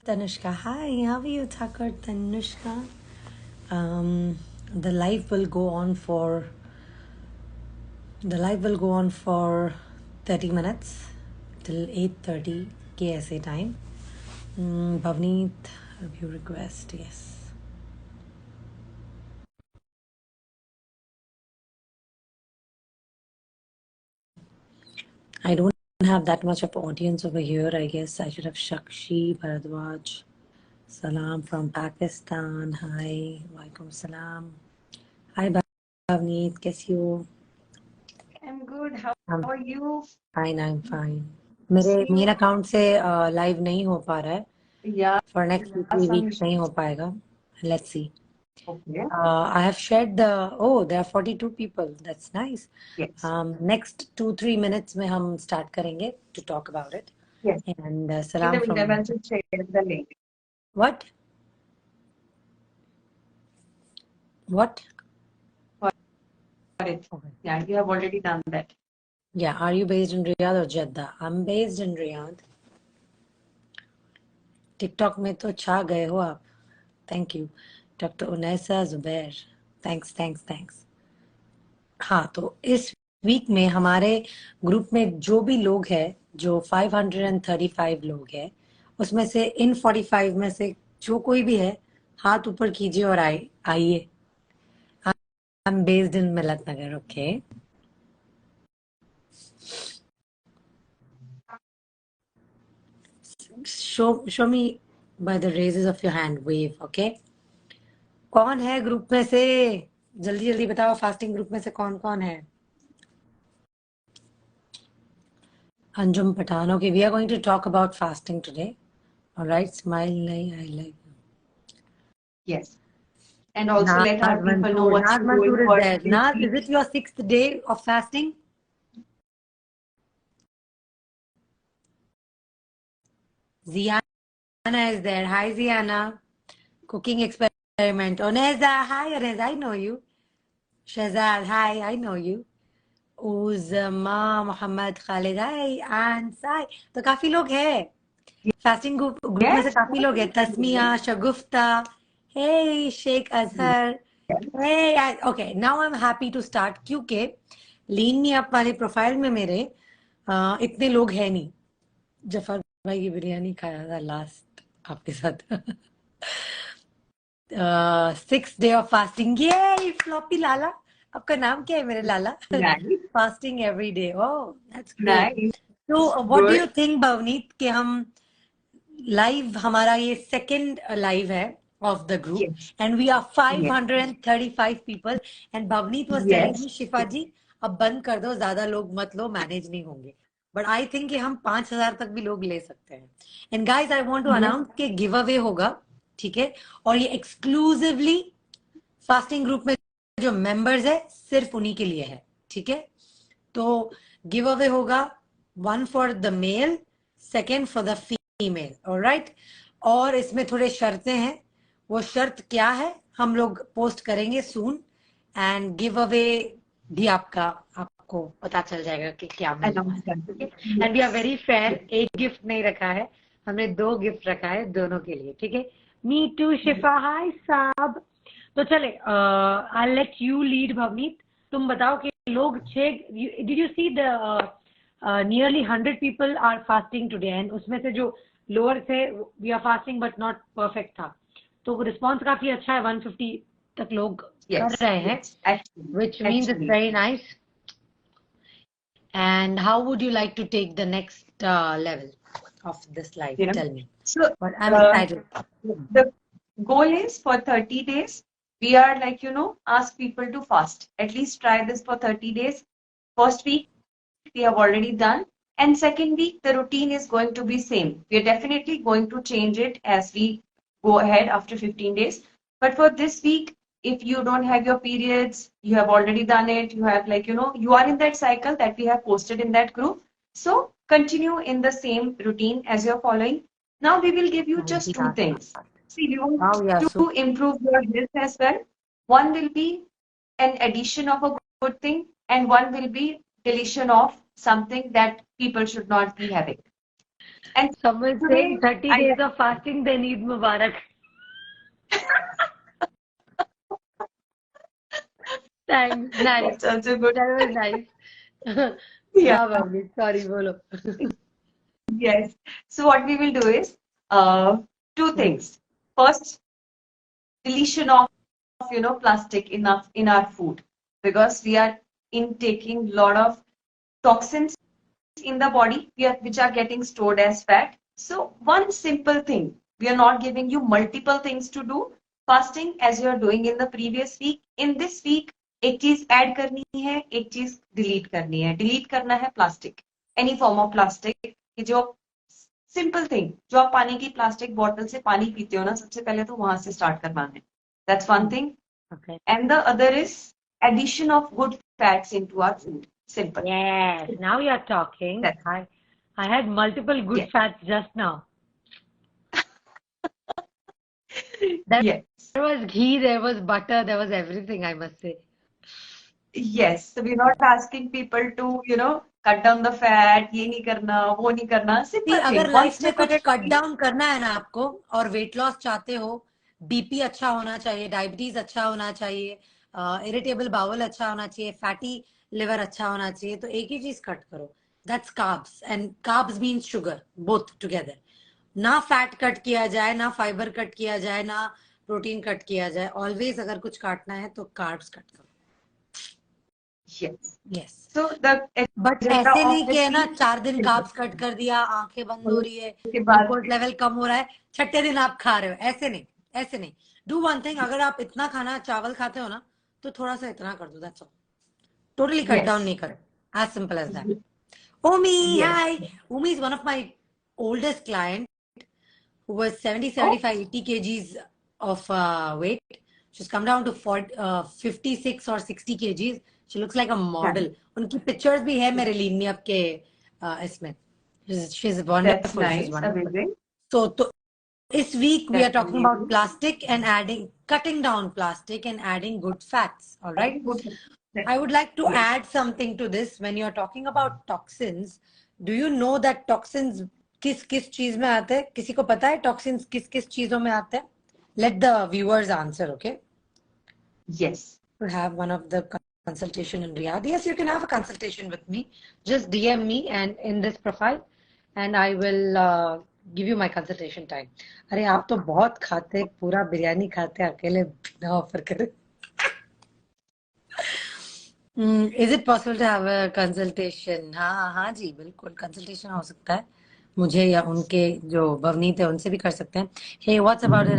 Tanushka. Hi, how are you, Thakur? Tanushka. The live will go on for 30 minutes till 8:30 KSA time. Bhavneet, review request. Yes. I don't have that much of audience over here. I guess I should have Shakshi Bharadwaj. Salam from Pakistan. Hi. Walaikum salam. Hi, Bhavneet. कैसी हो? I'm good. How I'm are you? fine. I'm fine. मेरे See main you. Account से live नहीं हो पा रहा है Yeah, for next 2-3 some weeks नहीं issues. हो पाएगा. Let's see. Okay. I have shared there are 42 people. That's nice. Yes. Next 2-3 minutes में हम start करेंगे to talk about it. Yes. And In the salam meantime, from I'll just share the link. what? What? Got it. Okay. Yeah, you have already done that. Yeah, are you based in Riyadh or Jeddah? I'm based in Riyadh. TikTok में तो छा गए हो आप. Thank you. Dr. Unesa Zubair. Thanks. हाँ, तो इस week में हमारे ग्रुप में जो भी लोग हैं, जो 535 लोग हैं, उसमें से इन 45 में से जो कोई भी है, हाथ ऊपर कीजिए और आइए. I'm based in Millat Nagar, okay? Show me by the raises of your hand, wave, okay? कौन है ग्रुप में से? जल्दी जल्दी बताओ, फास्टिंग ग्रुप में से कौन कौन है? Anjum Patan. Okay, we are going to talk about fasting today. All right, smile, I like. Yes. And also let our people know what's Naz the goal Mansoor is for there. this Naz, week. is it your 6th day of fasting? Ziana is there. Hi, Ziana. Cooking experiment. Oneza, hi, Oneza, I know you. Shazad, hi, I know you. Uzma, Muhammad Khalid, hi, Ansai. तो काफी लोग हैं. Fasting group में से Yes. काफी लोग हैं. तस्मिया, शगुफ्ता, hey, Sheikh Azhar. Hey, okay, now I'm happy to start क्योंकि लीन मी अप वाले प्रोफाइल में मेरे इतने लोग हैं नहीं. जफर भाई की बिरयानी खाया था लास्ट आपके साथ. 6th day of fasting. ये फ्लॉपी लाला, आपका नाम क्या है मेरे लाला? Nice. Fasting every day. Oh, that's great. Nice. तो what do Good. You think Bhavneet कि हम लाइव, हमारा ये सेकंड लाइव है of the group, Yes. and we are Yes. 535 people, and Bhavneet was telling Yes. me, शिफा जी अब बंद कर दो, ज्यादा लोग मत लो, मैनेज नहीं होंगे. बट आई थिंक कि हम 5,000 तक भी लोग ले सकते हैं. And guys, I want to Yes. Announce कि गिव अवे होगा, ठीक है? और ये एक्सक्लूसिवली फास्टिंग ग्रुप में जो मेंबर्स है सिर्फ उन्हीं के लिए है, ठीक है? तो गिव अवे होगा, 1 for the male, 2nd for the female. Alright. और इसमें थोड़े शर्तें हैं. वो शर्त क्या है हम लोग पोस्ट करेंगे सून, एंड गिव अवे भी आपको पता चल जाएगा कि क्या मिलने वाला है. And we are very fair. एक गिफ्ट नहीं रखा है हमने, 2 गिफ्ट रखा है दोनों के लिए, ठीक है? मी टू शिफा, हाय साब. तो चले, I let you lead Bhavneet. तुम बताओ कि लोग 6, did you see the nearly 100 people are fasting today, and उसमें से जो लोअर थे we are fasting but not perfect था. तो रिस्पॉन्स काफी अच्छा है, 150 तक लोग कर रहे हैं, which means it's very nice. And how would you like to take the next level of this life? Tell me. So, But I'm excited. the goal is for 30 days, we are like, ask people to fast. At least try this for 30 days. First week, we have already done. And second week, the routine is going to be same. We are definitely going to change it as we go ahead after 15 days. But for this week, if you don't have your periods, you have already done it, you have like, you are in that cycle that we have posted in that group. So continue in the same routine as you're following. Now we will give you just 2 things. See, we want to improve your health as well. One will be an addition of a good thing, and one will be deletion of something that people should not be having. And Someone saying today 30 I days of fasting, they need Mubarak. Thanks. Nice. that's also good. That was nice. Yeah. हाँ भाभी, sorry, बोलो. Yes. So what we will do is two things. First, deletion of plastic enough in our food, because we are intaking lot of toxins in the body which are getting stored as fat. So one simple thing, we are not giving you multiple things to do fasting as you are doing in the previous week. In this week एक चीज add करनी है, एक चीज delete करनी है. Delete करना है plastic, any form of plastic. जो सिंपल थिंग, जो आप पानी की प्लास्टिक बॉटल से पानी पीते हो ना, सबसे पहले तो वहां से स्टार्ट करना है. That's one thing. Okay. And the other is addition of good fats into our food. Simple. Yes, now you're talking. I had multiple good Yes. fats just now. There Yes. was ghee, there was butter, there was everything, I must say. Yes. So we're not asking people to, cut down the fat, ये नहीं करना, वो नहीं करना. See, Simple अगर thing. One life में step at कुछ a cut time. Down करना है ना आपको, और वेट लॉस चाहते हो, बीपी अच्छा होना चाहिए, डायबिटीज अच्छा होना चाहिए, इरिटेबल बाउल अच्छा होना चाहिए, फैटी लिवर अच्छा होना चाहिए, तो एक ही चीज कट करो. That's carbs, and carbs means sugar, both together. ना फैट कट किया जाए, ना फाइबर कट किया जाए, ना प्रोटीन कट किया जाए. ऑलवेज अगर कुछ काटना है तो कार्ब्स कट करो. Yes. Yes. So the but agenda ऐसे of नहीं this कि है ना, week. 4 दिन कार्ब्स कट कर दिया, आंखें बंद हो रही है, उसके बाद ग्लूकोज लेवल कम हो रहा है, छठे दिन आप खा रहे हो. ऐसे नहीं, ऐसे नहीं. डू वन थिंग, अगर आप इतना खाना चावल खाते हो ना, तो थोड़ा सा इतना कर दो. That's all. Totally cut down नहीं करो. As simple as that. Omi, Yes. hi. Omi is one of my oldest client who was 70, Oh, 75, 80 kgs of weight. She's come down to 56 or 60 kgs. She looks like a model. उनकी pictures भी है मेरे लीनियप के इसमें. She's that's wonderful. She's nice. wonderful. Amazing. So this week we are That's talking about amazing. plastic and cutting down plastic and adding good fats. All right. Good. I would like to Yes. add something to this. When you're talking about toxins, do you know that toxins किस किस चीज में आते हैं? किसी को पता है toxins किस किस चीजों में आते हैं? Let the viewers answer, okay? Yes. To have one of the consultation in Riyadh. Yes, you can have a consultation with me. Just DM me and in this profile, and I will give you my consultation time. अरे आप तो बहुत खाते, पूरा बिरयानी खाते, अकेले ना offer करें. Is it possible to have a consultation? हाँ हाँ जी, बिल्कुल कंसल्टेशन हो सकता है. मुझे या उनके जो भवनीत है उनसे भी कर सकते हैं. Hey, what's about it?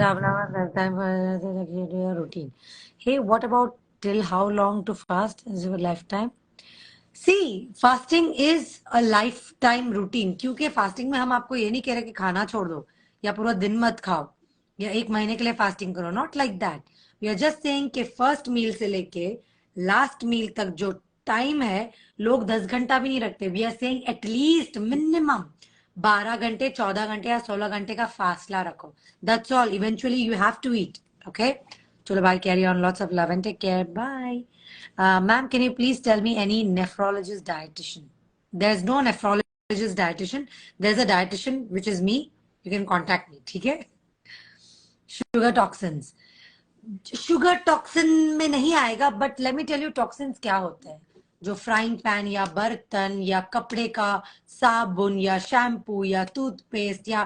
Time for routine. Hey, what about till how long to fast? Is your lifetime? See, fasting is a lifetime routine. क्योंकि फास्टिंग में हम आपको ये नहीं कह रहे कि खाना छोड़ दो या पूरा दिन मत खाओ या 1 महीने के लिए फास्टिंग करो. Not like that. We are just saying कि फर्स्ट मील से लेके लास्ट मील तक जो टाइम है, लोग 10 घंटा भी नहीं रखते. We are saying at least minimum 12 घंटे, 14 घंटे या 16 घंटे का फासला रखो. That's all. Eventually you have to eat. Okay, चलो bye, carry on, lots of love and take care. Bye. Ma'am, can you please tell me any nephrologist dietitian? There's no nephrologist dietitian. There's a dietitian, which is me. You can contact me. ठीक है? Sugar toxins. Sugar toxin में नहीं आएगा, but let me tell you toxins क्या होते हैं. जो frying pan या बर्तन या कपड़े का साबुन या शैम्पू या टूथपेस्ट या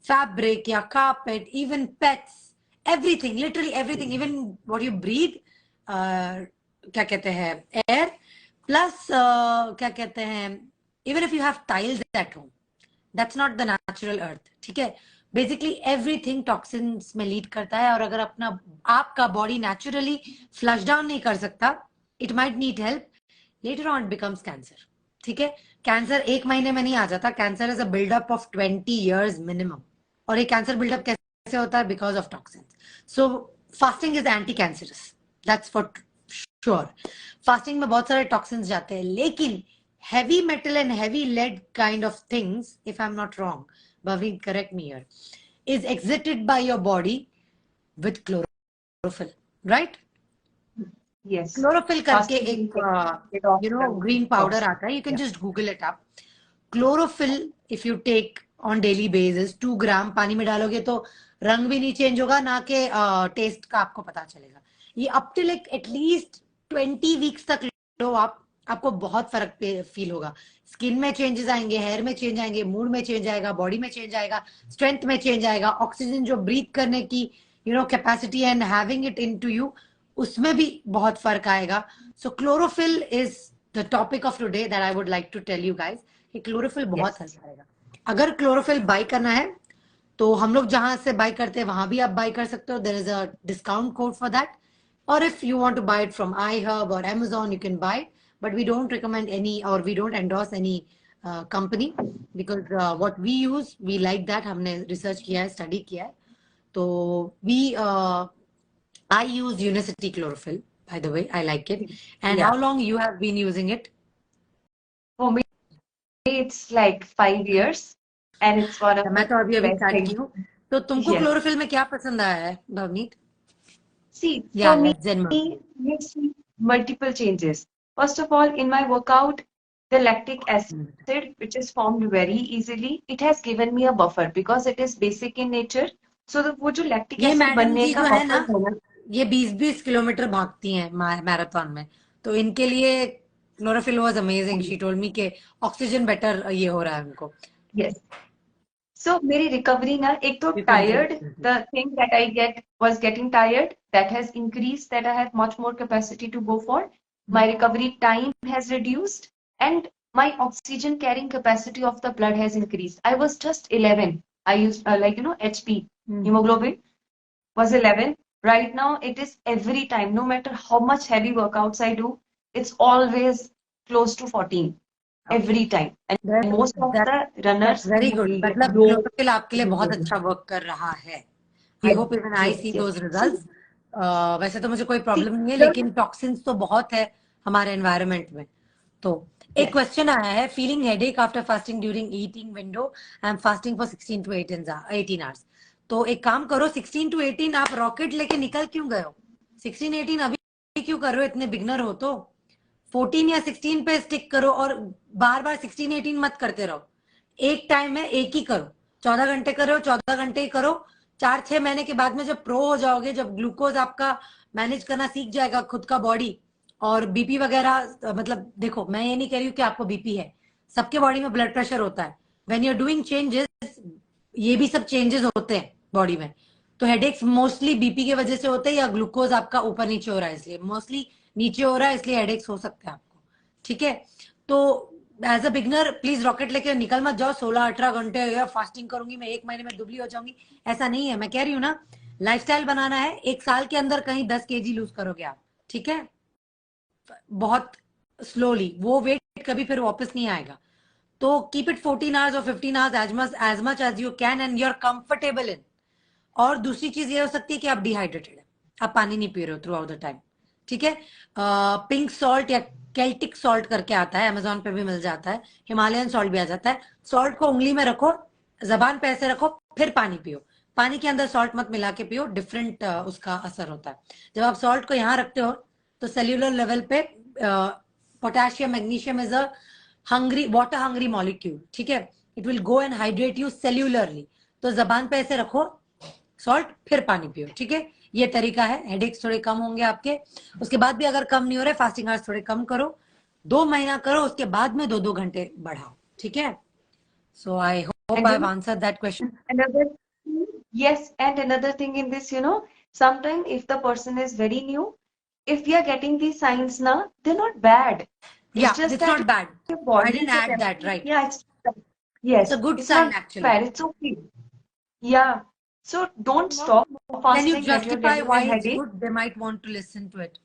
फैब्रिक या carpet, even pets, everything, literally everything, even what you breathe, क्या कहते हैं, एयर प्लस क्या कहते हैं, even if you have tiles at home, that's not the natural earth. ठीक है? बेसिकली एवरीथिंग टॉक्सिन्स में लीड करता है. और अगर आपका बॉडी नेचुरली फ्लश डाउन नहीं कर सकता, it might need help. Later on it becomes cancer. ठीक है? कैंसर 1 महीने में नहीं आ जाता. Cancer is a buildup of 20 years minimum. और ये कैंसर बिल्डअप कैसे होता है? Because of toxins. So fasting is anti cancerous, that's for sure. Fasting में बहुत सारे टॉक्सिन्स जाते हैं, लेकिन heavy metal and heavy lead kind of things, if I'm not wrong, Bhavin, correct me here, is exited by your body with chlorophyll, right? Yes. Chlorophyll करके Fasting एक get off you know the green powder toxin. आता है. You can Yeah. just Google it up. Chlorophyll, if you take on daily basis. 2 ग्राम पानी में डालोगे तो रंग भी नहीं चेंज होगा, ना के टेस्ट का आपको पता चलेगा। ये अप टिल एटलीस्ट 20 वीक्स तक लो आप, आपको बहुत फर्क फील होगा। स्किन में चेंजेस आएंगे, हेयर में चेंज आएंगे, मूड में चेंज आएगा, बॉडी में चेंज आएगा, स्ट्रेंथ में चेंज आएगा, ऑक्सीजन जो ब्रीथ करने की capacity and having it into you, उसमें भी बहुत फर्क आएगा। So chlorophyll is the topic of today that I would like to tell you guys कि क्लोरोफिल बहुत हेल्प करेगा। अगर क्लोरोफिल बाय करना है तो हम लोग जहां से बाय करते हैं वहां भी आप बाय कर सकते हो। There is a discount code for that, or if you want to buy it from iHub or Amazon, you can buy it, but we don't recommend any, or we don't endorse any company, because what we use, we like that, हमने research किया है, study किया है। तो I use Unicity Chlorophyll, by the way, I like it। And Yeah. how long you have been using it? For me, it's like 5 years, and it's one of मैं the तो अभी best start की things. हूँ। तो तुमको Yes. Chlorophyll में क्या पसंद आया है Bhavneet? See, Yeah, for me, Zenma. makes multiple changes. First of all, in my workout, the lactic acid, which is formed very easily, it has given me a buffer because it is basic in nature. So the वो जो lactic ये acid madam बनने जी का जो है buffer ना, है ना, ये 20-20 किलोमीटर भागती हैं मैराथन में, तो इनके लिए chlorophyll was amazing. She told me के ऑक्सीजन बेटर ये हो रहा है उनको। yes. So मेरी recovery ना, एक तो You can tired, drink. the thing that I was getting tired, that has increased, that I have much more capacity to go for. My recovery time has reduced, and my oxygen carrying capacity of the blood has increased. I was just 11. I used HP, hemoglobin was 11. Right now it is every time, no matter how much heavy workouts I do, it's always close to 14 every time. And most of the runners very good, मतलब low. Chlorophyll आपके लिए बहुत अच्छा work कर रहा है। I hope even I C those results. वैसे तो मुझे कोई प्रॉब्लम नहीं है, लेकिन टॉक्सिन्स तो बहुत है हमारे एनवायरनमेंट में। तो एक क्वेश्चन आया है, feeling headache after fasting during eating window, I am fasting for 16 to 18 hours. तो एक काम करो, 16 to 18 आप रॉकेट लेके निकल क्यों गए हो? 16-18 अभी क्यों कर रहे हो? इतने बिगनर हो तो 14 या 16 पे स्टिक करो, और बार बार 16-18 मत करते रहो। एक टाइम है, एक ही करो। 14 घंटे करो, 14 घंटे ही करो। 4-6 महीने के बाद में जब प्रो हो जाओगे, जब ग्लूकोज आपका मैनेज करना सीख जाएगा खुद का बॉडी, और बीपी वगैरह, मतलब देखो मैं ये नहीं कह रही हूँ कि आपको बीपी है, सबके बॉडी में ब्लड प्रेशर होता है। When you are doing changes, ये भी सब चेंजेस होते हैं बॉडी में। तो हेडेक्स मोस्टली बीपी की वजह से होते हैं, या ग्लूकोज आपका ऊपर नीचे हो रहा है इसलिए। मोस्टली नीचे हो रहा है इसलिए हेडेक्स हो सकते हैं आपको, ठीक है? तो as a beginner please rocket लेके निकल मत जाओ, 16-18 घंटे या फास्टिंग करूंगी मैं, 1 महीने में दुबली हो जाऊंगी, ऐसा नहीं है। मैं कह रही हूँ ना, लाइफस्टाइल बनाना है, 1 साल के अंदर कहीं 10 kg लूज करोगे आप, ठीक है? बहुत स्लोली, वो वेट कभी फिर वापस नहीं आएगा। तो कीप इट 14 आवर्स और 15 hours as much as you can, and you are comfortable in. और दूसरी चीज ये हो सकती है कि आप डिहाइड्रेटेड है, आप पानी नहीं पी रहे हो थ्रू आउट द टाइम, ठीक है? पिंक सॉल्ट या केल्टिक सॉल्ट करके आता है, अमेजोन पे भी मिल जाता है, हिमालयन सॉल्ट भी आ जाता है। सॉल्ट को उंगली में रखो, जबान पे ऐसे रखो, फिर पानी पियो। पानी के अंदर सॉल्ट मत मिला के पियो, डिफरेंट उसका असर होता है। जब आप सॉल्ट को यहाँ रखते हो तो सेल्यूलर लेवल पे potassium magnesium is a hungry water hungry molecule, ठीक है? It will go and hydrate you cellularly. तो जबान पे ऐसे रखो सॉल्ट, फिर पानी पियो, ठीक है? ये तरीका है, हेडेक्स थोड़े कम होंगे आपके। उसके बाद भी अगर कम नहीं हो रहे, फास्टिंग आवर्स थोड़े कम करो, 2 महीना करो, उसके बाद में 2-2 घंटे बढ़ाओ, ठीक है? So I hope I have answered that question. Yes, and another thing in this, sometimes if the person is very new, if we are getting these signs now, they're not bad. Yeah, It's just it's that not bad. your body I didn't is add that, right? yeah, yes, It's a good it's sign not actually. bad. It's okay. Yeah. So don't stop Can you fasting when you're justify getting why a it's headache. good? They might want to listen to it.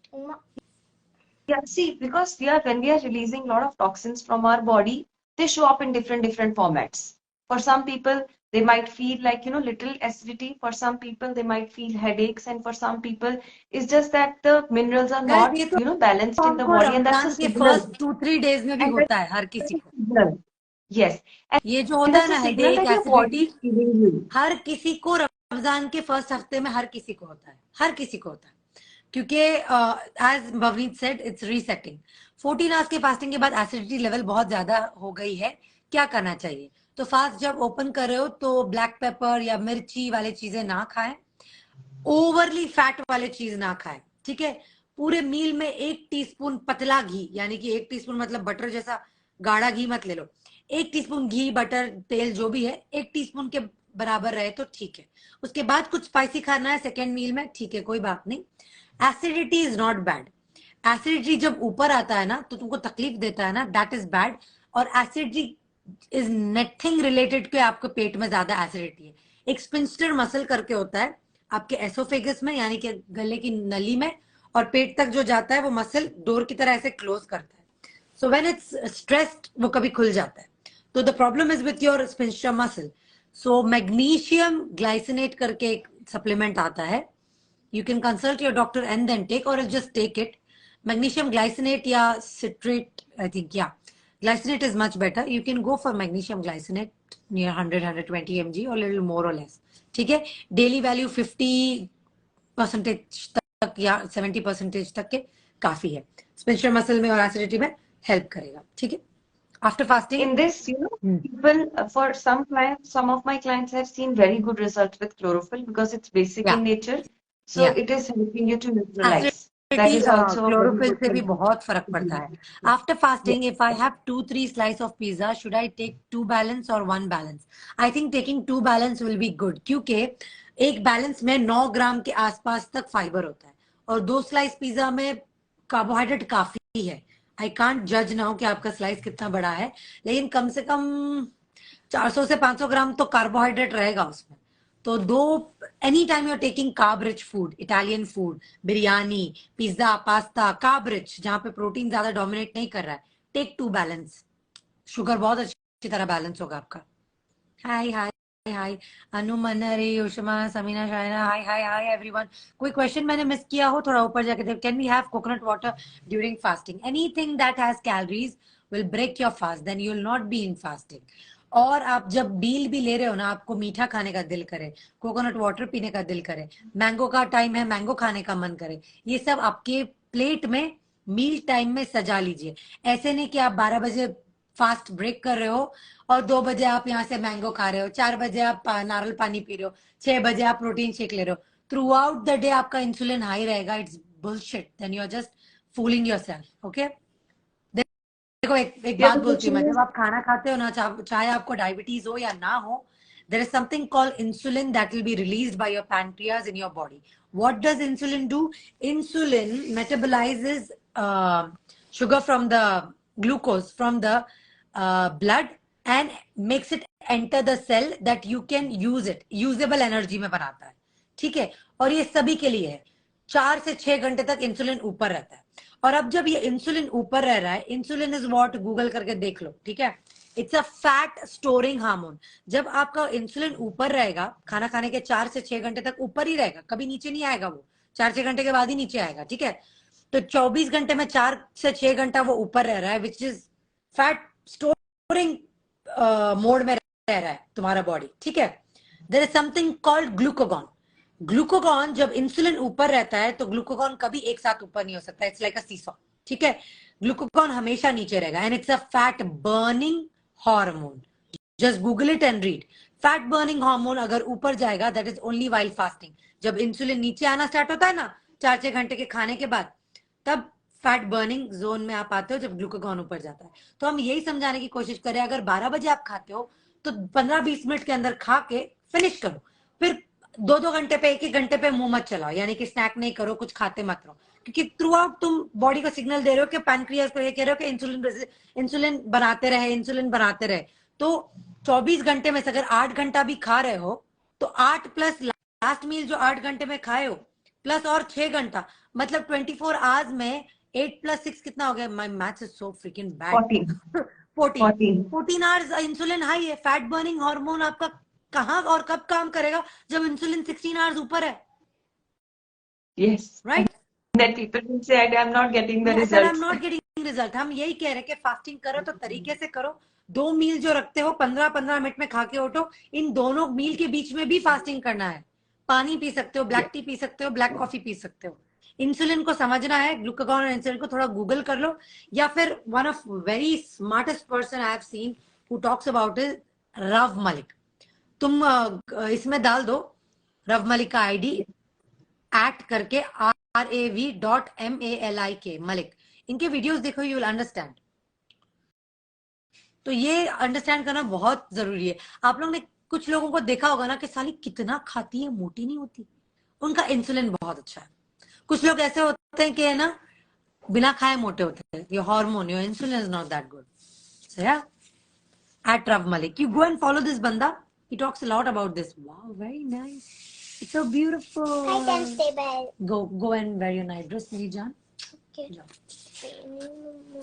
Yeah, see, because when we are releasing a lot of toxins from our body, they show up in different formats. For some people, they might feel like, little acidity. For some people, they might feel headaches. And for some people, it's just that the minerals are Guys, not, ये तो balanced in the हमको body. And that's a Ramzan के signal. First 2-3 days में भी And होता है हर किसी that's a को। signal. Yes. ये जो And होता है that's ना, a signal headache, that your body acidity, is giving you. हर किसी को रमजान के फर्स्ट हफ्ते में हर किसी को होता है, हर किसी को होता है। क्योंकि as Bhavneet said, it's resetting. 14 hours के फास्टिंग के बाद एसिडिटी लेवल बहुत ज्यादा हो गई है, क्या करना चाहिए? तो फास्ट जब ओपन कर रहे हो तो ब्लैक पेपर या मिर्ची वाले चीजें ना खाएं, ओवरली फैट वाले चीज ना खाएं, ठीक है। पूरे मील में 1 टीस्पून पतला घी, यानी कि 1 टीस्पून मतलब बटर जैसा गाढ़ा घी मत ले लो, 1 टीस्पून घी बटर तेल जो भी है 1 टीस्पून के बराबर रहे तो ठीक है। उसके बाद कुछ स्पाइसी खाना है सेकेंड मील में, ठीक है, कोई बात नहीं। Acidity is not bad. Acidity जब ऊपर आता है ना तो तुमको तकलीफ देता है ना, दैट इज बैड। और एसिडिटी इज नथिंग रिलेटेड के आपके पेट में ज्यादा एसिडिटी है। एक स्पिंस्टर मसल करके होता है आपके एसोफेगस में, यानी कि गले की नली में, और पेट तक जो जाता है वो मसल डोर की तरह ऐसे क्लोज करता है। सो व्हेन इट्स स्ट्रेस्ड वो कभी खुल जाता है। तो the problem is with your sphincter muscle. So magnesium glycinate करके एक सप्लीमेंट आता है, you can consult your doctor and then take, or just take it. Magnesium glycinate या citrate, I think, yeah, glycinate is much better. You can go for magnesium glycinate near 100-120 mg or little more or less, ठीक है। Daily value 50% तक या 70% तक के काफी है, special muscle में और एसिडिटी में हेल्प करेगा, ठीक है। After fasting, In this, people, for some clients, some of my clients have seen very good results with chlorophyll because it's basic yeah, in nature. So yeah, it is helping you to neutralize. That acidity is also a very chlorophyll good से भी thing. बहुत फर्क पड़ता है। After fasting if I have 2-3 slice of pizza, should I take 2 balance और 1 balance? I think taking 2 balance will be good, क्योंकि एक balance में 9 ग्राम के आसपास तक फाइबर होता है और 2 स्लाइस पिज्जा में कार्बोहाइड्रेट काफी है। आई कांट जज नाउ कि आपका स्लाइस कितना बड़ा है, लेकिन कम से कम 400 से 500 ग्राम तो कार्बोहाइड्रेट रहेगा उसमें। तो दो, any time you are taking carb rich food, Italian food, biryani, pizza, pasta, carb rich, जहां पे प्रोटीन ज्यादा डोमिनेट नहीं कर रहा है, टेक 2 बैलेंस। शुगर बहुत अच्छी तरह बैलेंस होगा आपका। Hi hi hi Anu, Manhari, Ushma, Samina, Shayna, hi hi hi everyone. कोई क्वेश्चन मैंने मिस किया हो थोड़ा ऊपर जाके देख। Can we have coconut water during fasting? Anything that has calories will break your fast, then you will not be in fasting. और आप जब बील भी ले रहे हो ना, आपको मीठा खाने का दिल करे, कोकोनट वाटर पीने का दिल करे, मैंगो का टाइम है मैंगो खाने का मन करे, ये सब आपके प्लेट में मील टाइम में सजा लीजिए। ऐसे नहीं कि आप 12 बजे फास्ट ब्रेक कर रहे हो और 2 बजे आप यहाँ से मैंगो खा रहे हो, 4 बजे आप नारियल पानी पी रहे हो, 6 बजे आप प्रोटीन शेक ले रहे हो। थ्रू आउट द डे आपका इंसुलिन हाई रहेगा। It's bullshit, then you are just fooling yourself, okay. देखो एक बात बोलती हूँ मैं, जब आप खाना खाते हो ना, चाहे आपको डायबिटीज हो या ना हो, there is something called insulin that will be released by your pancreas in your body. What does insulin do? Insulin metabolizes sugar from the glucose from the blood and makes it enter the cell that you can use it. Usable energy में बनाता है, ठीक है। और ये सभी के लिए है। 4 से 6 घंटे तक इंसुलिन ऊपर रहता है। और अब जब ये इंसुलिन ऊपर रह रहा है, इंसुलिन इज व्हाट, गूगल करके देख लो, ठीक है। It's a fat storing hormone. जब आपका इंसुलिन ऊपर रहेगा, खाना खाने के 4 से 6 घंटे तक ऊपर ही रहेगा, कभी नीचे नहीं आएगा, वो 4-6 घंटे के बाद ही नीचे आएगा, ठीक है। तो 24 घंटे में 4 से 6 घंटा वो ऊपर रह रहा है, which is fat storing mode में रह रहा है तुम्हारा बॉडी, ठीक है। There is something called glucagon. Glucagon जब इंसुलिन ऊपर रहता है तो ग्लूकागॉन कभी एक साथ ऊपर नहीं हो सकता, इट्स लाइक अ सीसॉ, ठीक है। ग्लूकागॉन हमेशा नीचे रहेगा and it's a fat burning hormone. Just Google it and read. Fat burning hormone अगर ऊपर जाएगा, that is only while fasting. जब इंसुलिन नीचे आना स्टार्ट होता है ना 4-6 घंटे के खाने के बाद, तब फैट बर्निंग जोन में आप आते हो, जब ग्लूकागॉन ऊपर जाता है। तो हम यही समझाने की कोशिश करें, अगर 12 बजे आप खाते हो तो 15-20 मिनट के अंदर खा के फिनिश करो। फिर 2-2 घंटे पे, 1-1 घंटे पे मुंह मत चलाओ, यानी कि स्नैक नहीं करो, कुछ खाते मत रहो, क्योंकि थ्रू आउट तुम बॉडी को सिग्नल दे रहे हो कि पैनक्रियाज को ये कह रहे हो कि इंसुलिन बनाते रहे, इंसुलिन बनाते रहे। तो 24 घंटे में से अगर 8 घंटा भी खा रहे हो तो 8 प्लस लास्ट मील जो 8 घंटे में खाए हो प्लस और 6 घंटा, मतलब 24 आवर्स में 8 + 6 कितना हो गया? My maths is so fricking bad. 14 hours insulin high है। फैट बर्निंग हार्मोन आपका कहाँ और कब काम करेगा? जब इंसुलिन 16 आवर्स ऊपर है। Yes. Right. That people will say, I'm not getting the sir, I am results. Not getting result. हम यही कह रहे हैं कि फास्टिंग करो तो तरीके से करो। 2 मील जो रखते हो 15-15 मिनट में खा के उठो। इन दोनों मील के बीच में भी फास्टिंग करना है। पानी पी सकते हो, ब्लैक टी पी सकते हो, ब्लैक कॉफी पी सकते हो। इंसुलिन को समझना है, ग्लूकागॉन और इंसुलिन को थोड़ा गूगल कर लो, या फिर one of very smartest person I have seen who talks about it रव मलिक, तुम इसमें डाल दो रव मलिक का आईडी @ करके RAV.MALIK मलिक। इनके वीडियोस देखो, यू विल अंडरस्टैंड। तो ये अंडरस्टैंड करना बहुत जरूरी है। आप लोग ने कुछ लोगों को देखा होगा ना कि साली कितना खाती है, मोटी नहीं होती, उनका इंसुलिन बहुत अच्छा है। कुछ लोग ऐसे होते हैं कि है ना, बिना खाए मोटे होते हैं। Your hormone, your insulin is not that good. So yeah, @Rav Malik, you go and follow this banda. He talks a lot about this. Wow, very nice. It's so beautiful. I can stay bed. Go and wear your night dress, मेरी जान. Okay. Yeah.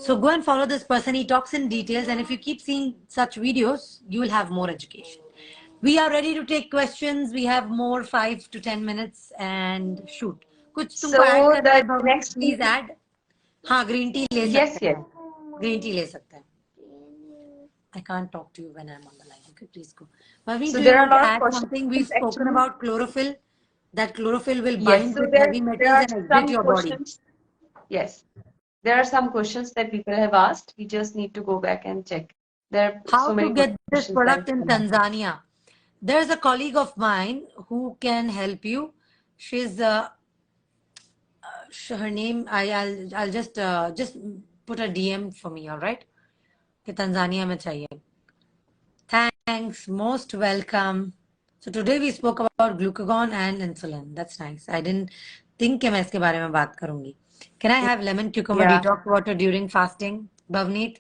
So go and follow this person. He talks in details, and if you keep seeing such videos, you will have more education. We are ready to take questions. We have more 5 to 10 minutes and shoot. कुछ तुमको So add करना है the भवन? next Please add. हाँ, green tea ले Yes, सकते yes. हैं. Green tea ले सकते हैं. I can't talk to you when I'm on the line. Okay, please go. Bhavin, So do you there are a want to lot of add questions something? We've spoken actually. about chlorophyll. That chlorophyll will Yes, bind so with there heavy are metals and exit some your body. questions. Yes, there are some questions that people have asked. We just need to go back and check. There are How so to many get this questions product that in Tanzania? There's a colleague of mine who can help you. She's her name. I'll just put a DM for me. All right? कि Tanzania में चाहिए. Thanks, most welcome. So today we spoke about glucagon and insulin. That's nice. I didn't think कि मैं इसके बारे में बात करूंगी. Can I have lemon cucumber Yeah. detox water during fasting, Bhavneet?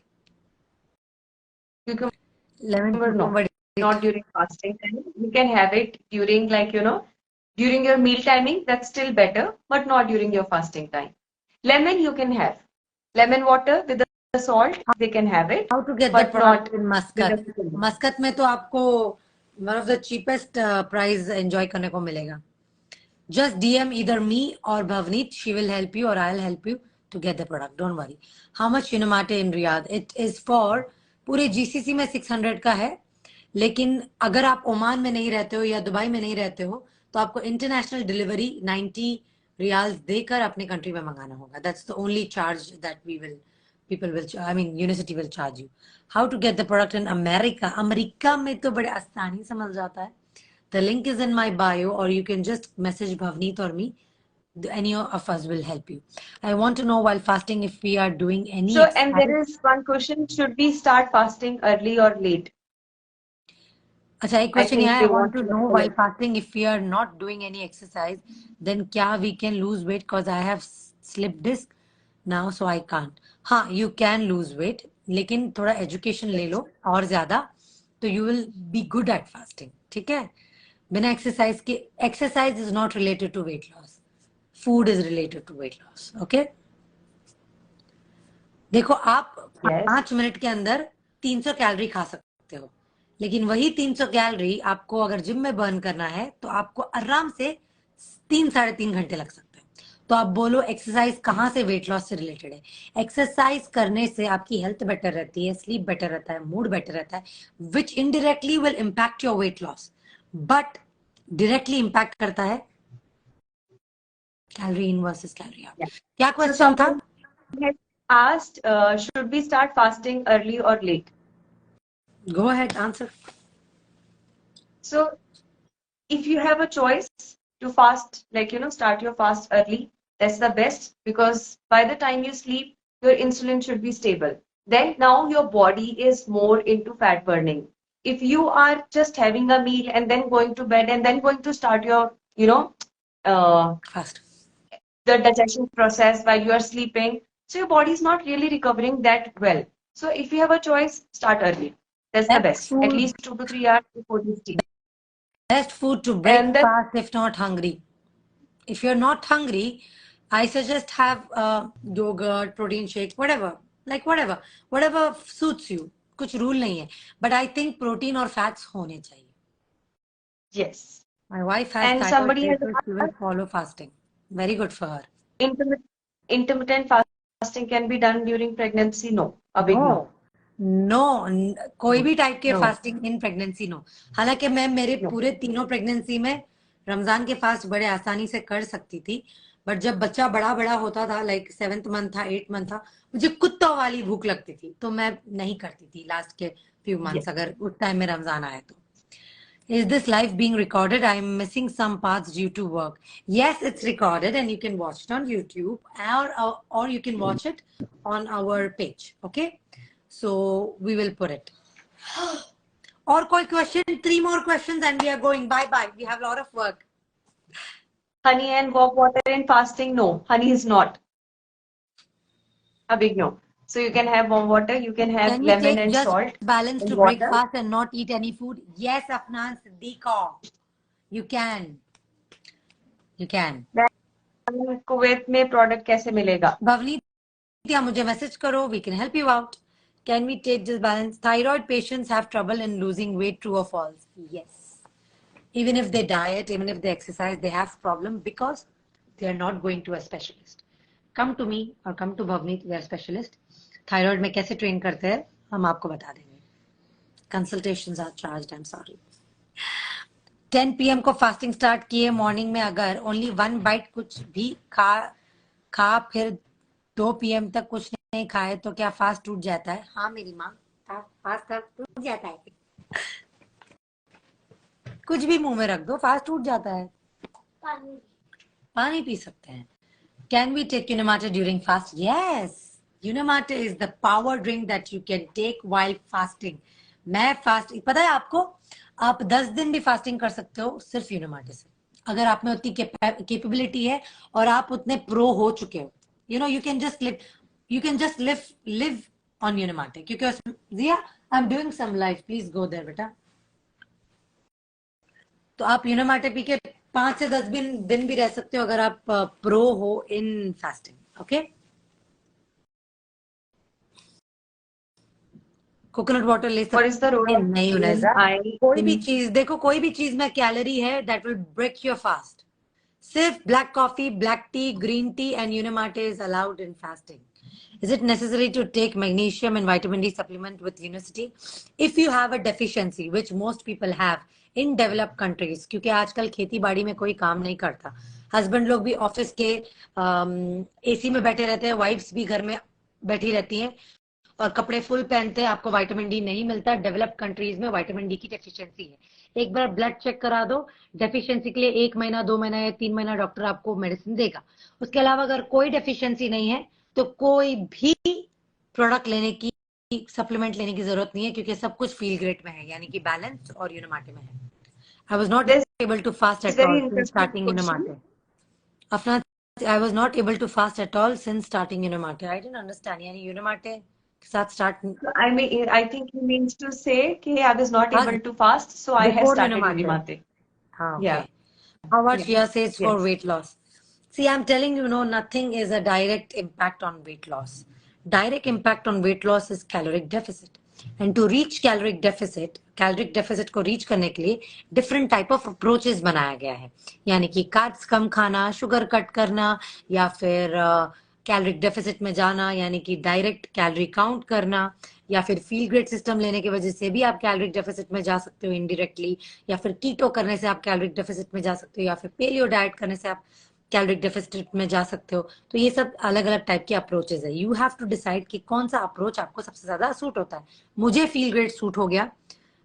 Cucumber, Lemon no, cucumber. not during fasting time. You can have it during, like, during your meal timing. That's still better, but not during your fasting time. Lemon you can have. Lemon water with the salt, they can have it, How to get the but product not in with Muscat? the cucumber. Muscat में तो आपको one of the cheapest price enjoy करने को मिलेगा. Just DM either me or Bhavneet. She will help you or I'll help you to get the product. Don't worry. How much Unamate in Riyadh? It is for पूरे GCC में 600 का है, लेकिन अगर आप ओमान में नहीं रहते हो या दुबई में नहीं रहते हो तो आपको इंटरनेशनल डिलीवरी 90 रियाल्स देकर अपने कंट्री में मंगाना होगा. That's the only charge that university will charge you. How to get the product in America? America में तो बड़े आसानी से मिल जाता है. The link is in my bio, or you can just message Bhavneet or me. Any of us will help you. I want to know while fasting if we are doing any So, exercise. and there is one question: should we start fasting early or late? अच्छा, एक I question think है. I they want want to to know know while it. fasting if we are not doing any exercise, then क्या we can lose weight? Because I have slip disc now, so I can't. हाँ, you can lose weight, लेकिन थोड़ा education ले लो और ज़्यादा, तो you will be good at fasting. ठीक है? बिना एक्सरसाइज के, exercise is not related to weight loss, food is related to weight loss. Okay, देखो आप 5 मिनट के अंदर 300 कैलोरी खा सकते हो, लेकिन वही 300 कैलोरी आपको अगर जिम में बर्न करना है तो आपको आराम से 3-3.5 घंटे लग सकते हैं. तो आप बोलो एक्सरसाइज कहाँ से वेट लॉस से रिलेटेड है? एक्सरसाइज करने से आपकी हेल्थ बेटर रहती है, स्लीप बेटर रहता है, मूड बेटर रहता है, which indirectly will impact your weight loss, but directly impact करता है calorie in versus calorie out. क्या क्वेश्चन था? Asked, should we start fasting early or late? Go ahead, answer. So, if you have a choice to fast, like, start your fast early, that's the best, because by the time you sleep, your insulin should be stable. Then now your body is more into fat burning. If you are just having a meal and then going to bed and then going to start your, Fast. the digestion process while you are sleeping, so your body is not really recovering that well. So if you have a choice, start early. That's the best. At least 2 to 3 hours before you sleep. Best food to break And then, fast if not hungry. If you're not hungry, I suggest have yogurt, protein shake, whatever. Like whatever suits you. कुछ rule नहीं है, but I think protein और fats होने चाहिए. yes. My wife has And thyroid somebody has issues. She will follow fasting. Very good for her. intermittent fasting can be done during pregnancy. No, a big no. No, कोई भी type के No. Fasting in pregnancy no. हालांकि मैं मेरे No. पूरे तीनों pregnancy में रमजान के फास्ट बड़े आसानी से कर सकती थी, बट जब बच्चा बड़ा बड़ा होता था, लाइक 7th मंथ था, 8th मंथ था, मुझे कुत्तों वाली भूख लगती थी, तो मैं नहीं करती थी लास्ट के फ्यू मंथ्स, अगर उस टाइम में रमजान आया तो. Is this live being recorded? I am missing some parts due to work. Yes, it's recorded and you can watch it on YouTube, or you can watch it on our page. Okay, so we will put it. Or koi question? 3 more questions and we are going. Bye bye. We have a lot of work. Honey and warm water in fasting? No, honey is not. A big no. So you can have warm water, you can have Can we lemon take and just salt balance and to break water. fast and not eat any food? Yes, Afnan Siddiqa. You can. You can. Kuwait में product कैसे मिलेगा? Bhavni, या मुझे message करो. We can help you out. Can we take this balance? Thyroid patients have trouble in losing weight, true or false? Yes. Even if they diet, even if they exercise, they have problem because they are not going to a specialist. Come to me or come to Bhavni, we are specialist. Thyroid में कैसे train करते हैं हम आपको बता देंगे. Consultations are charged. I'm sorry. 10 PM को fasting start किए मॉर्निंग में, अगर ओनली 1 बाइट कुछ भी खा फिर 2 PM तक कुछ नहीं खाए तो क्या फास्ट टूट जाता है? हाँ मेरी माँ, फास्ट टूट जाता है. कुछ भी मुंह में रख दो, फास्ट टूट जाता है. पानी पी सकते हैं. Can we take Unimata during fast? Yes. Unimata is the power drink that you can take while fasting. मैं फास्ट, पता है आपको, आप 10 दिन भी फास्टिंग कर सकते हो सिर्फ यूनिमाटे से, अगर आप में उतनी कैपेबिलिटी है और आप उतने प्रो हो चुके हो. You can just live on Unimate. क्योंकि Jiya, I am doing some life, please go there बेटा. तो आप यूनिमाटे पी के 5 से 10 दिन भी रह सकते हो अगर आप प्रो हो इन फास्टिंग. ओके, कोकोनट वाटर ले सकते हैं. नहीं होना, कोई भी चीज देखो, कोई भी चीज में कैलोरी है that will break your fast. सिर्फ black coffee, black tea, green tea and Unimate is allowed in fasting. Is it necessary to take magnesium and vitamin D supplement with Unicity? If you have a deficiency, which most people have in developed countries, क्योंकि आजकल खेती बाड़ी में कोई काम नहीं करता, husband लोग भी ऑफिस के एसी में बैठे रहते हैं, वाइफ्स भी घर में बैठी रहती हैं और कपड़े फुल पहनते हैं, आपको विटामिन डी नहीं मिलता. डेवलप्ड कंट्रीज में विटामिन डी की डेफिशिएंसी है. एक बार ब्लड चेक करा दो, डेफिशिएंसी के लिए 1 महीना, 2 महीना या 3 महीना डॉक्टर आपको मेडिसिन देगा. उसके अलावा अगर कोई डेफिशिएंसी नहीं है तो कोई भी प्रोडक्ट लेने की, सप्लीमेंट लेने की जरूरत नहीं है, क्योंकि सब कुछ फील ग्रेट में है, यानी कि बैलेंस और यूनिमाटे में है. I was not able to fast at all since starting Unimate. अपना I was not able to fast at all since starting Unimate. I didn't understand. यानी यूनिमाटे के साथ start, I think he means to say कि I was not able to fast, so I have started Unimate. हाँ, okay. How about Shia says for weight loss? See, I'm telling you, nothing is a direct impact on weight loss. Direct impact on weight loss is caloric deficit. And to reach caloric deficit को reach करने के लिए different type of approaches बनाया गया है. यानी कि carbs कम खाना, sugar cut करना, या फिर कैलोरिक डेफिसिट में जाना, यानी कि डायरेक्ट कैलोरी काउंट करना, या फिर फील ग्रेट सिस्टम लेने की वजह से भी आप कैलोरिक डेफिसिट में जा सकते हो इनडायरेक्टली, या फिर कीटो करने से आप कैलोरिक डेफिसिट में जा सकते हो, या फिर पेलियो डाइट करने से आप कैलोरिक डेफिसिट में जा सकते हो. तो ये सब अलग अलग टाइप के अप्रोचेस है. यू हैव टू डिसाइड कि कौन सा अप्रोच आपको सबसे ज्यादा सूट होता है. मुझे फील ग्रेट सूट हो गया,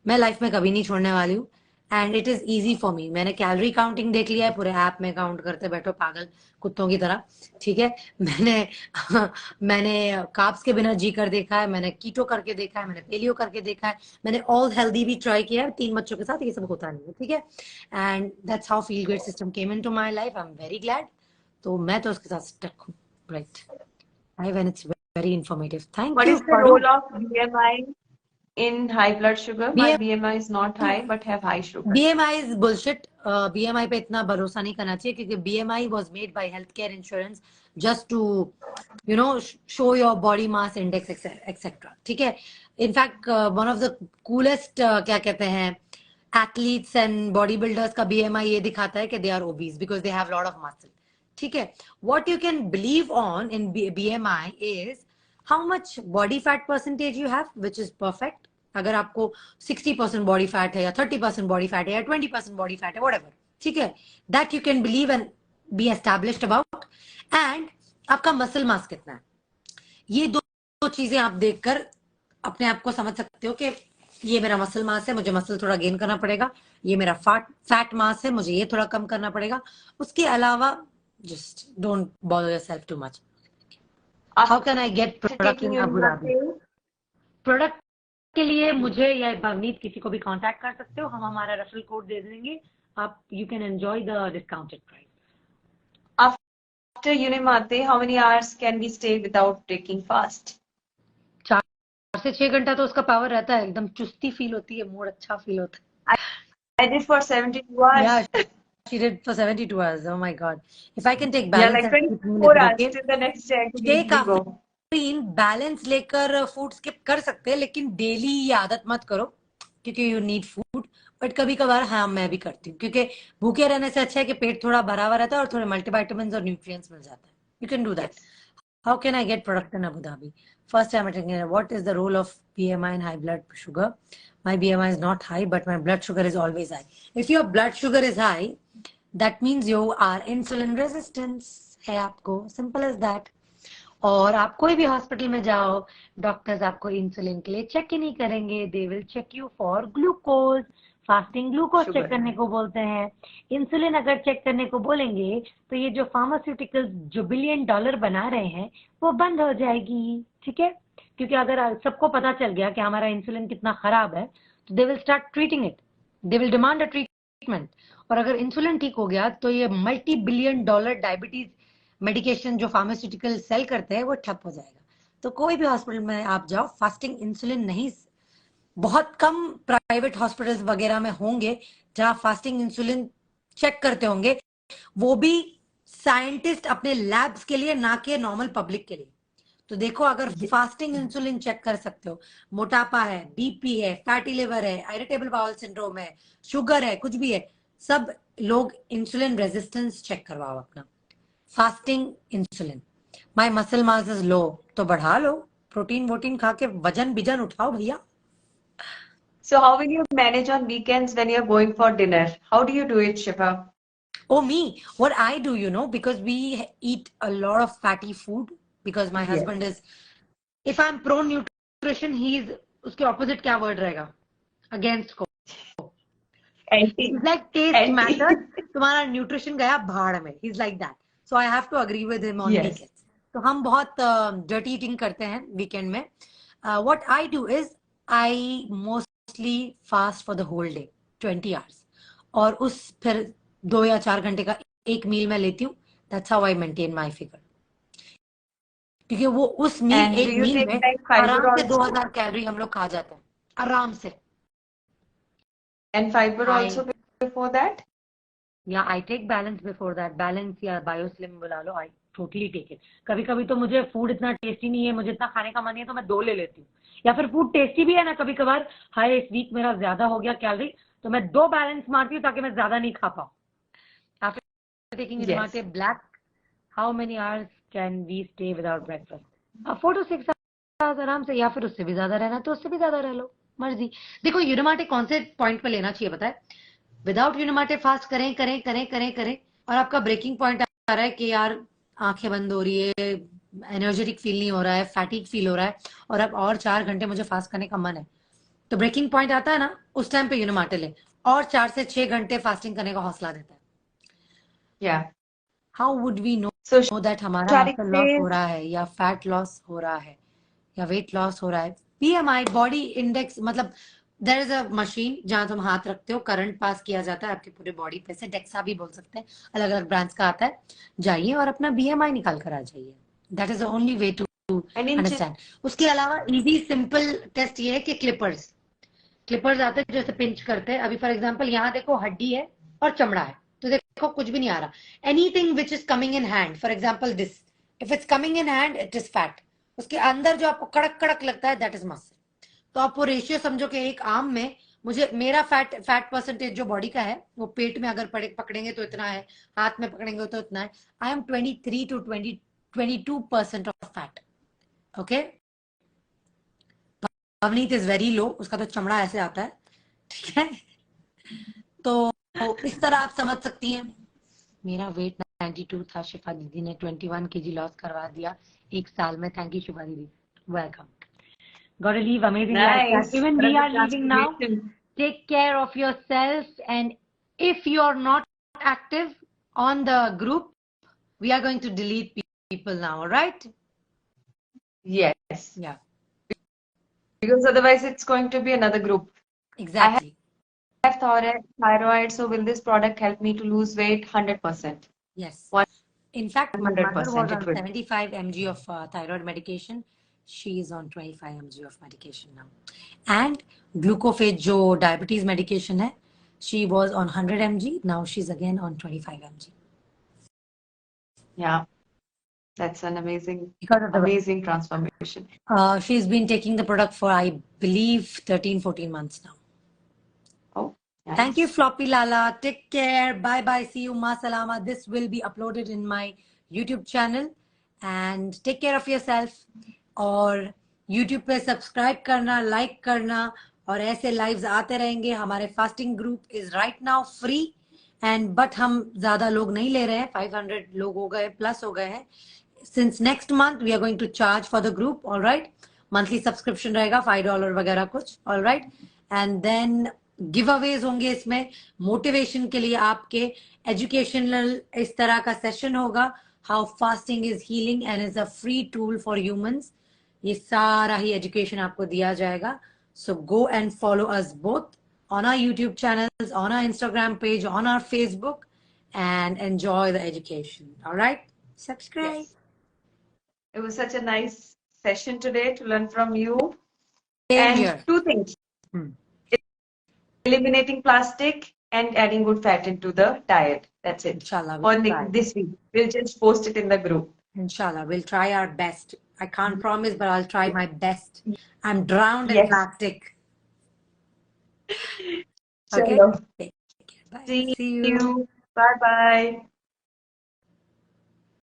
मैं लाइफ में कभी नहीं छोड़ने वाली हूँ, and it is easy for me. मैंने कैलोरी काउंटिंग देख लिया है, पूरे ऐप में काउंट करते बैठो पागल कुत्तों की तरह. ठीक है, मैंने कार्ब्स के बिना जी कर देखा है, मैंने कीटो करके देखा है, मैंने पेलियो करके देखा है, मैंने ऑल हेल्दी भी ट्राई किया है 3 बच्चों के साथ. ये सब होता नहीं है, ठीक है. And that's how feel great system came into my life. I am very glad. तो मैं तो उसके साथ स्टक हूँ. Right, and it's very informative. Thank you. What is the role of BMI in high blood sugar? My BMI is not high but have high sugar. BMI is bullshit. BMI पे इतना भरोसा नहीं करना चाहिए, क्योंकि BMI was made by healthcare insurance just to show your body mass index etc. ठीक है. In fact, one of the coolest क्या कहते हैं athletes and bodybuilders का BMI ये दिखाता है कि they are obese because they have lot of muscle. ठीक है. What you can believe on in BMI is how much body fat percentage you have, which is perfect. अगर आपको 60% body fat है, या 30% body fat है, या 20% body fat है, whatever, ठीक है, that you can believe and B established about, and आपका मसल मास कितना है। ये दो चीजें आप देखकर अपने आप को समझ सकते हो कि ये मेरा मसल मास है, मुझे मसल थोड़ा गेन करना पड़ेगा, ये मेरा फैट मास है, मुझे ये थोड़ा कम करना पड़ेगा। उसके अलावा just don't bother yourself too much. How can I get product in Abu Dhabi? Product के लिए मुझे या भवनीत किसी को भी कांटेक्ट कर सकते हो, हम हमारा रेफरल कोड दे देंगे, आप you can enjoy the discounted price. After Unimate, how many hours can we stay without breaking fast? 4 से 6 घंटा तो उसका पावर रहता है, एकदम चुस्ती फील होती है, मूड अच्छा फील होता है। I did for 72 hours. Yeah, she did for 72 hours. Oh my God. If I can take Yeah, balance like and keep 24 hours okay, till the next day I could take easily go. caffeine balance लेकर food skip कर सकते हैं, लेकिन daily ये आदत मत करो क्योंकि यू नीड फूड। बट कभी कभार हाँ मैं भी करती हूँ, क्योंकि भूखे रहने से अच्छा है कि पेट थोड़ा भरा हुआ रहता है और थोड़े मल्टीविटामिन्स और न्यूट्रिएंट्स मिल जाता है। You can do that. How can I get product in Abu Dhabi? First time I'm thinking, what is the role of BMI in high blood sugar? My BMI is not high, but my blood sugar is always high. If your blood sugar is high, that means you are insulin resistance है आपको, simple as that. और आप कोई भी hospital में जाओ, doctors आपको insulin के लिए चेक ही नहीं करेंगे, they will check you for glucose. Fasting glucose check करने को बोलते हैं। इंसुलिन अगर चेक करने को बोलेंगे तो ये जो फार्मास्यूटिकल्स जो $1 बिलियन बना रहे हैं वो बंद हो जाएगी, ठीक है? क्योंकि अगर सबको पता चल गया कि हमारा इंसुलिन कितना खराब है तो they will start treating it, they will demand a treatment. और अगर इंसुलिन ठीक हो गया तो ये $multi-billion डायबिटीज मेडिकेशन जो फार्मास्यूटिकल सेल करते हैं वो ठप हो जाएगा। तो कोई भी हॉस्पिटल में आप जाओ, फास्टिंग इंसुलिन नहीं, बहुत कम प्राइवेट हॉस्पिटल्स वगैरह में होंगे जहां फास्टिंग इंसुलिन चेक करते होंगे, वो भी साइंटिस्ट अपने लैब्स के लिए, ना कि नॉर्मल पब्लिक के लिए। तो देखो, अगर फास्टिंग इंसुलिन चेक कर सकते हो, मोटापा है, बीपी है, फैटी लिवर है, इरिटेबल बाउल सिंड्रोम है, शुगर है, कुछ भी है, सब लोग इंसुलिन रेजिस्टेंस चेक करवाओ अपना। Fasting insulin, my muscle mass is low, तो बढ़ा लो, प्रोटीन वोटीन खा के वजन बिजन उठाओ भैया। So how will you manage on weekends when you're going for dinner? How do you do it, Shiva? Oh, me, what I do, because we eat a lot of fatty food, because my husband is, if I'm pro nutrition, he's उसके opposite क्या word रहेगा? Against को। He's like taste matters, तुम्हारा nutrition गया भाड़ में, he's like that. So I have to agree with him on weekends. तो हम बहुत dirty eating करते हैं weekend में। What I do is I mostly fast for the whole day, 20 hours, और उस फिर 2 या 4 घंटे का एक मील में लेती हूँ। That's how I maintain my figure. क्योंकि वो उस मील, एक मील में आराम से 2000 कैलोरी हम लोग खा जाते हैं आराम से। And fiber also before that? Yeah, I take balance before that. Balance या बायोस्लिम बुला लो, I totally take it. कभी कभी तो मुझे फूड इतना टेस्टी नहीं है, मुझे इतना खाने का मन नहीं है, तो मैं 2 ले लेती हूँ। या फिर फूड टेस्टी भी है ना, कभी कभार हाय इस वीक मेरा ज्यादा हो गया कैलोरी, तो मैं 2 बैलेंस मारती हूँ ताकि मैं ज्यादा नहीं खा पाऊँ। After taking Unimate Black, how many hours can we stay without breakfast? 4 to 6 hours आराम से, या फिर उससे भी ज्यादा रहना तो उससे भी ज्यादा रह लो, मर्जी। देखो यूनिमाटे कौन से पॉइंट पे लेना चाहिए पता है? विदाउट यूनिमाटे फास्ट करें करें करें करें करें और आपका ब्रेकिंग पॉइंट आ रहा है कि यार आंखें बंद हो रही है, एनर्जेटिक फील नहीं हो रहा है, फैटिक फील हो रहा है, और अब और 4 घंटे मुझे फास्ट करने का मन है, तो ब्रेकिंग पॉइंट आता है ना, उस टाइम पे यूनिमाटे ले, और 4 से 6 घंटे फास्टिंग करने का हौसला देता है। How would we know that हमारा मसल लॉस हो रहा है या फैट लॉस हो रहा है या वेट लॉस हो रहा है? बीएमआई, बॉडी इंडेक्स, मतलब देयर इज अ मशीन जहां तुम हाथ रखते हो, करंट पास किया जाता है आपके पूरे बॉडी पे से, डेक्सा भी बोल सकते हैं, अलग अलग ब्रांड्स का आता है, जाइए और अपना बीएमआई निकाल कर आ जाइए। That is the only way to understand. उसके अलावा इजी सिंपल टेस्ट ये है कि क्लिपर्स आते हैं जैसे पिंच करते हैं। अभी फॉर एग्जाम्पल यहाँ देखो हड्डी है और चमड़ा है, तो देखो कुछ भी नहीं आ रहा। Anything which is coming in hand, for example this, if it's coming in hand it is fat, उसके अंदर जो आपको कड़क कड़क लगता है दैट इज मसल। तो आप वो रेशियो समझो कि एक आर्म में मुझे मेरा फैट परसेंटेज जो बॉडी का है वो पेट में अगर पकड़ेंगे तो इतना है, हाथ में पकड़ेंगे तो इतना है। I am 23 to 22% of fat. Okay, Avneet is very low, उसका तो चमड़ा ऐसे आता है, ठीक है? तो इस तरह आप समझ सकती हैं। मेरा वेट 92 था, शिफा दीदी ने 21 kg लॉस करवा दिया एक साल में. थैंक यू शिफा दीदी. Welcome. Gotta leave. Amazing Nice. lifestyle. Even What we a are leaving now. transformation. Take care of yourself, and if you're not active on the group, we are going to delete people now. All right? Yes. Yeah. Because otherwise it's going to be another group. Exactly. I have thyroid, so will this product help me to lose weight? 100%. Yes. 100% In fact, my mother was it on will. 75 mg of thyroid medication. She is on 25 mg of medication now. And glucophage, jo diabetes medication hai, she was on 100 mg. Now she's again on 25 mg. Yeah. That's an amazing, Because of the amazing transformation. she's been taking the product for, I believe, 13, 14 months now. Oh, nice. Thank you, Floppy Lala. Take care. Bye bye. See you. Ma salama. This will be uploaded in my YouTube channel. And take care of yourself. और YouTube पे subscribe करना, like करना, और ऐसे lives आते रहेंगे. हमारे fasting group is right now free and but हम ज्यादा लोग नहीं ले रहे हैं. 500 लोग हो गए, प्लस हो गए हैं. Since next month we are going to charge for the group. All right, monthly subscription रहेगा, $5 वगैरह कुछ. All right, and then giveaways होंगे इसमें, मोटिवेशन के लिए आपके, एजुकेशनल इस तरह का सेशन होगा, how fasting is healing and is a free tool for humans. ये सारा ही एजुकेशन आपको दिया जाएगा. So go and follow us both on our YouTube channels, on our Instagram page, on our Facebook, and enjoy the education. All right, subscribe. Yes. It was such a nice session today to learn from you. Same And here. two things. Eliminating plastic and adding good fat into the diet. That's it. Inshallah, For we'll try. this week. We'll just post it in the group. Inshallah, we'll try our best. I can't promise, but I'll try my best. I'm drowned in Yes. plastic. Okay. Chalo. Take care. Bye. See See you. you. Bye bye.